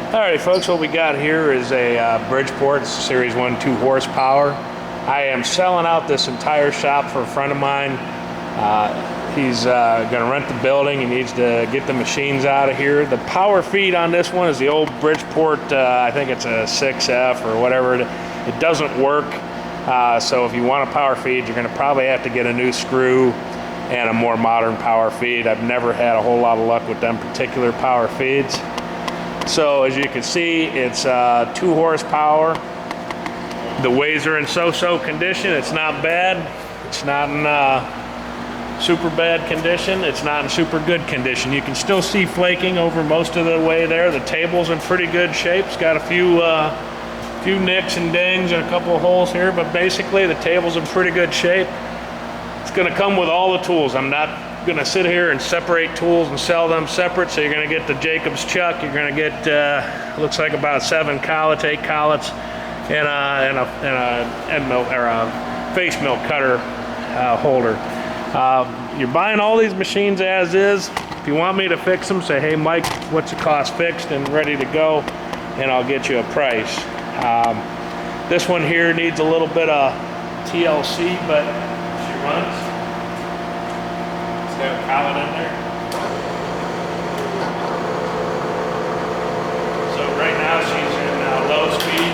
Alright folks, what we got here is a Bridgeport Series 1 2 horsepower. I am selling out this entire shop for a friend of mine. He's going to rent the building. He needs to get the machines out of here. The power feed on this one is the old Bridgeport, I think it's a 6F or whatever. It doesn't work. So if you want a power feed, you're going to probably have to get a new screw and a more modern power feed. I've never had a whole lot of luck with them particular power feeds. So as you can see, it's 2 horsepower. The ways are in so-so condition. It's not bad. It's not in super bad condition. It's not in super good condition. You can still see flaking over most of the way there. The table's in pretty good shape. It's got a few nicks and dings and a couple of holes here, but basically the table's in pretty good shape. It's going to come with all the tools. I'm not going to sit here and separate tools and sell them separate. So you're going to get the Jacobs chuck. You're going to get looks like about 7 collets, 8 collets, and a end mill or a face mill cutter holder. You're buying all these machines as is. If you want me to fix them, say, hey Mike, what's the cost fixed and ready to go, and I'll get you a price. This one here needs a little bit of TLC, but she runs. Got a collet in there. So right now she's in low speed.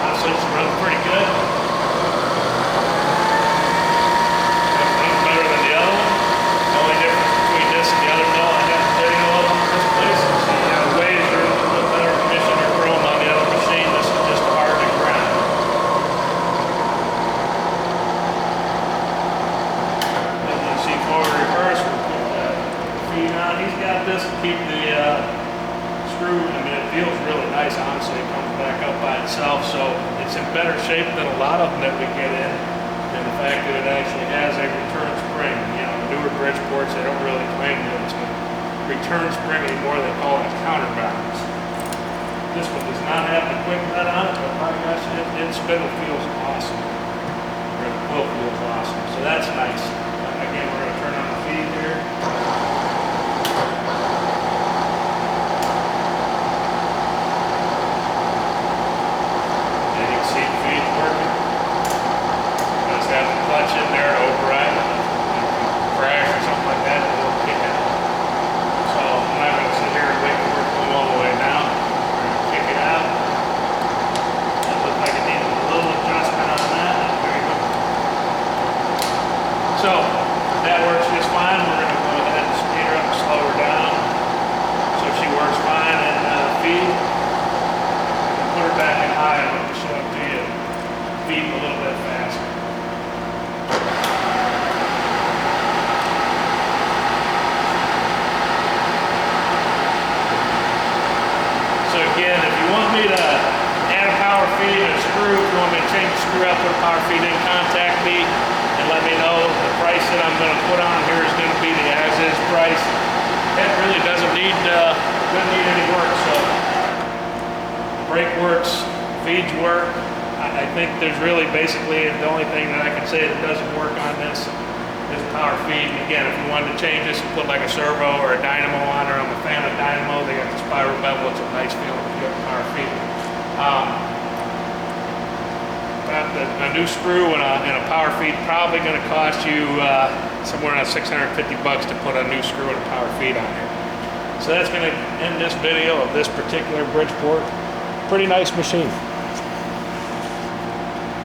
Honestly, she runs pretty good. Runs better than the other one. The only difference between this and the other mill I got video of in this place is the ways are in a little bit better condition or chrome on the other machine. This is just hard to ground. He's got this to keep the screw. I mean, it feels really nice, honestly. It comes back up by itself, so it's in better shape than a lot of them that we get in. And the fact that it actually has a return spring. You know, newer Bridgeports, they don't really claim that it's a return spring anymore. They call it a counterbalance. This one does not have the quick nut on it, but my gosh, its spindle feels awesome. Or the quill feels awesome. So that's nice. Again, we're going to turn on the feed here. In there to override it, crash or something like that, it'll kick out. So I'm not going to sit here and wait for it to come all the way down. We're going to kick it out. It looks like it needs a little adjustment on that. There you go. So that works just fine. We're going to go ahead and speed her up and slow her down. So she works fine in feed. Put her back in high and let me show it to you. Feed a little bit faster. Again, if you want me to add a power feed and a screw, if you want me to change the screw out, put a power feed in, contact me and let me know. The price that I'm going to put on here is going to be the as-is price. That really doesn't need any work. So brake works, feeds work. I think there's really basically the only thing that I can say that doesn't work on this is power feed. And again, if you wanted to change this and put like a servo or a dynamo on it, I'm a fan of dynamo. They got the spiral bevel. It's a nice feeling if you have a power feed. A new screw and a power feed probably going to cost you somewhere around $650 to put a new screw and a power feed on here. So that's going to end this video of this particular Bridgeport. Pretty nice machine.